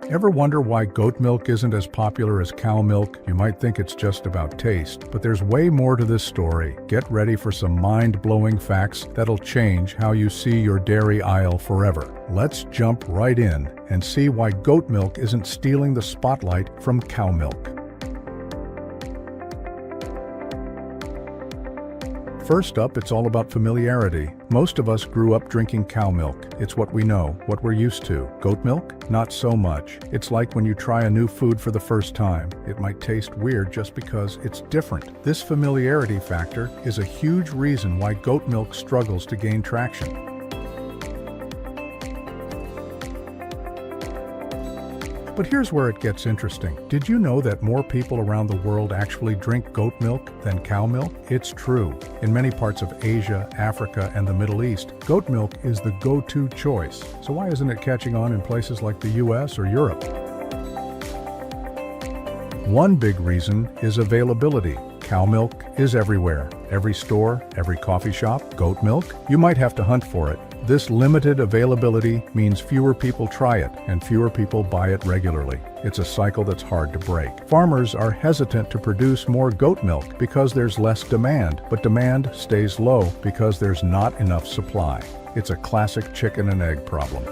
Ever wonder why goat milk isn't as popular as cow milk? You might think it's just about taste, but there's way more to this story. Get ready for some mind-blowing facts that'll change how you see your dairy aisle forever. Let's jump right in and see why goat milk isn't stealing the spotlight from cow milk. First up, it's all about familiarity. Most of us grew up drinking cow milk. It's what we know, what we're used to. Goat milk? Not so much. It's like when you try a new food for the first time. It might taste weird just because it's different. This familiarity factor is a huge reason why goat milk struggles to gain traction. But here's where it gets interesting. Did you know that more people around the world actually drink goat milk than cow milk? It's true. In many parts of Asia, Africa, and the Middle East, goat milk is the go-to choice. So why isn't it catching on in places like the US or Europe? One big reason is availability. Cow milk is everywhere. Every store, every coffee shop. Goat milk? You might have to hunt for it. This limited availability means fewer people try it, and fewer people buy it regularly. It's a cycle that's hard to break. Farmers are hesitant to produce more goat milk because there's less demand, but demand stays low because there's not enough supply. It's a classic chicken and egg problem.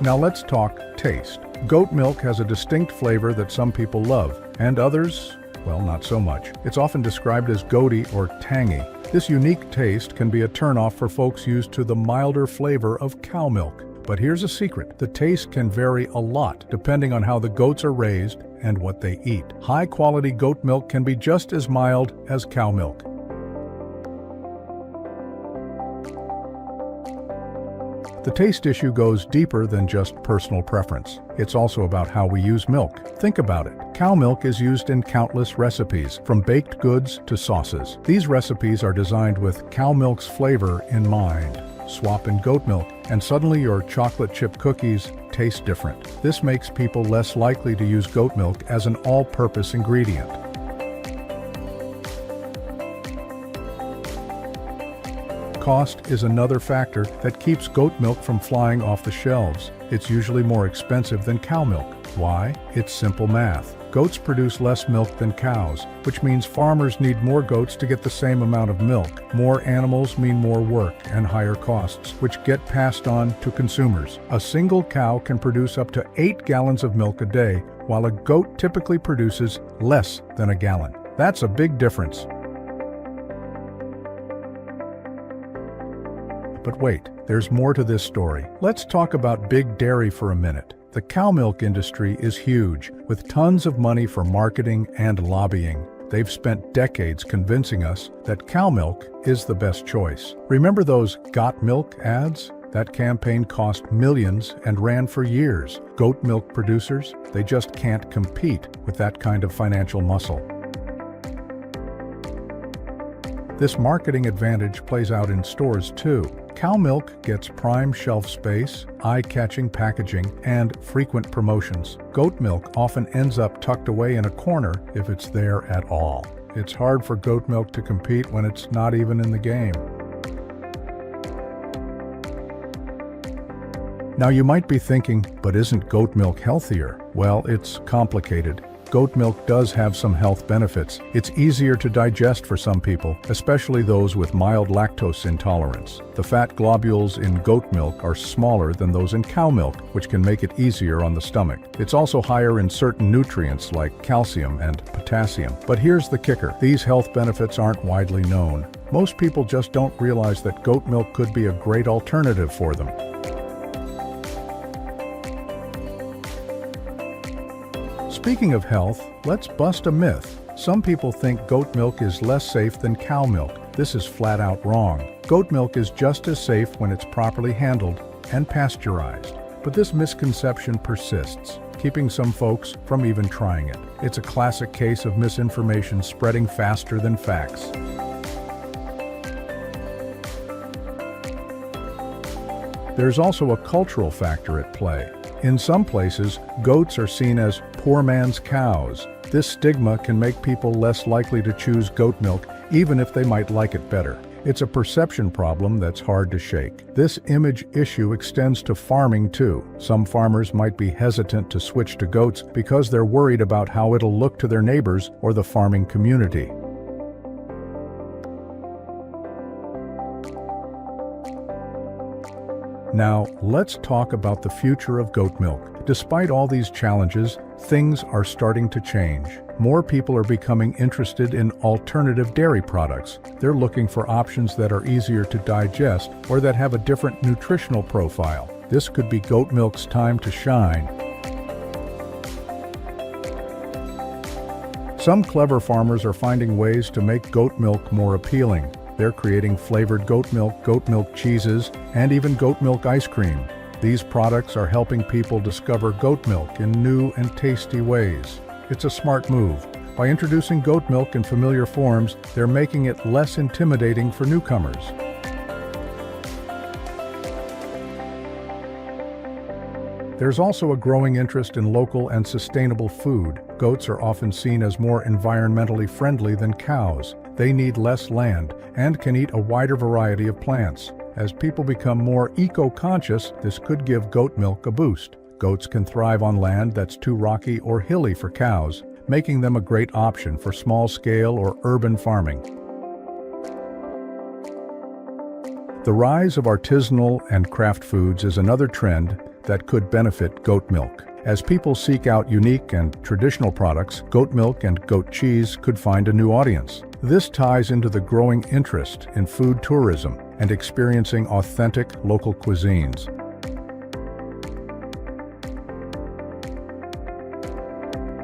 Now let's talk taste. Goat milk has a distinct flavor that some people love, and others, well, not so much. It's often described as goaty or tangy. This unique taste can be a turnoff for folks used to the milder flavor of cow milk. But here's a secret. The taste can vary a lot depending on how the goats are raised and what they eat. High-quality goat milk can be just as mild as cow milk. The taste issue goes deeper than just personal preference. It's also about how we use milk. Think about it. Cow milk is used in countless recipes, from baked goods to sauces. These recipes are designed with cow milk's flavor in mind. Swap in goat milk, and suddenly your chocolate chip cookies taste different. This makes people less likely to use goat milk as an all-purpose ingredient. Cost is another factor that keeps goat milk from flying off the shelves. It's usually more expensive than cow milk. Why? It's simple math. Goats produce less milk than cows, which means farmers need more goats to get the same amount of milk. More animals mean more work and higher costs, which get passed on to consumers. A single cow can produce up to 8 gallons of milk a day, while a goat typically produces less than a gallon. That's a big difference. But wait, there's more to this story. Let's talk about big dairy for a minute. The cow milk industry is huge, with tons of money for marketing and lobbying. They've spent decades convincing us that cow milk is the best choice. Remember those "Got Milk" ads? That campaign cost millions and ran for years. Goat milk producers, they just can't compete with that kind of financial muscle. This marketing advantage plays out in stores too. Cow milk gets prime shelf space, eye-catching packaging, and frequent promotions. Goat milk often ends up tucked away in a corner if it's there at all. It's hard for goat milk to compete when it's not even in the game. Now you might be thinking, but isn't goat milk healthier? Well, it's complicated. Goat milk does have some health benefits. It's easier to digest for some people, especially those with mild lactose intolerance. The fat globules in goat milk are smaller than those in cow milk, which can make it easier on the stomach. It's also higher in certain nutrients like calcium and potassium. But here's the kicker. These health benefits aren't widely known. Most people just don't realize that goat milk could be a great alternative for them. Speaking of health, let's bust a myth. Some people think goat milk is less safe than cow milk. This is flat out wrong. Goat milk is just as safe when it's properly handled and pasteurized. But this misconception persists, keeping some folks from even trying it. It's a classic case of misinformation spreading faster than facts. There's also a cultural factor at play. In some places, goats are seen as poor man's cows. This stigma can make people less likely to choose goat milk, even if they might like it better. It's a perception problem that's hard to shake. This image issue extends to farming too. Some farmers might be hesitant to switch to goats because they're worried about how it'll look to their neighbors or the farming community. Now, let's talk about the future of goat milk. Despite all these challenges, things are starting to change. More people are becoming interested in alternative dairy products. They're looking for options that are easier to digest or that have a different nutritional profile. This could be goat milk's time to shine. Some clever farmers are finding ways to make goat milk more appealing. They're creating flavored goat milk cheeses, and even goat milk ice cream. These products are helping people discover goat milk in new and tasty ways. It's a smart move. By introducing goat milk in familiar forms, they're making it less intimidating for newcomers. There's also a growing interest in local and sustainable food. Goats are often seen as more environmentally friendly than cows. They need less land and can eat a wider variety of plants. As people become more eco-conscious, this could give goat milk a boost. Goats can thrive on land that's too rocky or hilly for cows, making them a great option for small-scale or urban farming. The rise of artisanal and craft foods is another trend that could benefit goat milk. As people seek out unique and traditional products, goat milk and goat cheese could find a new audience. This ties into the growing interest in food tourism and experiencing authentic local cuisines.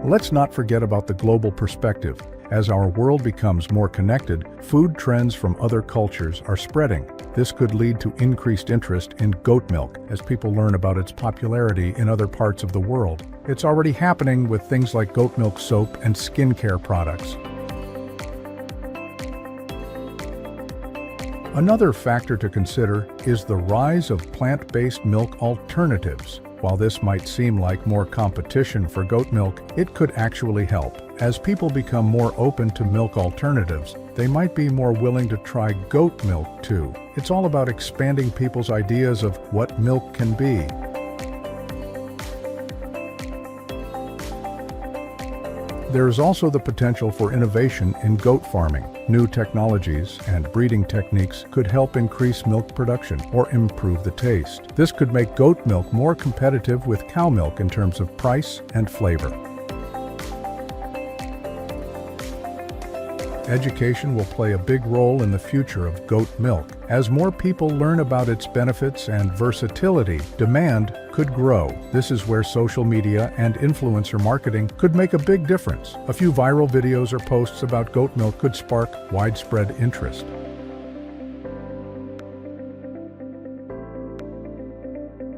Let's not forget about the global perspective. As our world becomes more connected, food trends from other cultures are spreading. This could lead to increased interest in goat milk as people learn about its popularity in other parts of the world. It's already happening with things like goat milk soap and skincare products. Another factor to consider is the rise of plant-based milk alternatives. While this might seem like more competition for goat milk, it could actually help. As people become more open to milk alternatives, they might be more willing to try goat milk too. It's all about expanding people's ideas of what milk can be. There is also the potential for innovation in goat farming. New technologies and breeding techniques could help increase milk production or improve the taste. This could make goat milk more competitive with cow milk in terms of price and flavor. Education will play a big role in the future of goat milk. As more people learn about its benefits and versatility, demand could grow. This is where social media and influencer marketing could make a big difference. A few viral videos or posts about goat milk could spark widespread interest.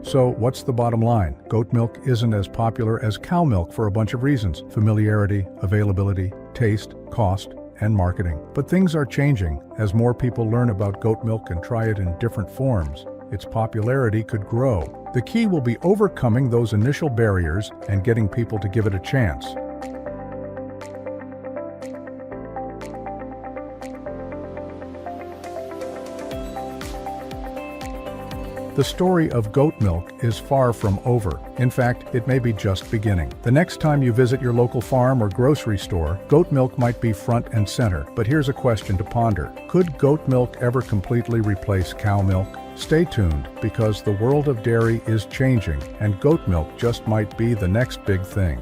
So what's the bottom line? Goat milk isn't as popular as cow milk for a bunch of reasons: familiarity, availability, taste, cost, and marketing. But things are changing. As more people learn about goat milk and try it in different forms, its popularity could grow. The key will be overcoming those initial barriers and getting people to give it a chance. The story of goat milk is far from over. In fact, it may be just beginning. The next time you visit your local farm or grocery store, goat milk might be front and center. But here's a question to ponder. Could goat milk ever completely replace cow milk? Stay tuned, because the world of dairy is changing, and goat milk just might be the next big thing.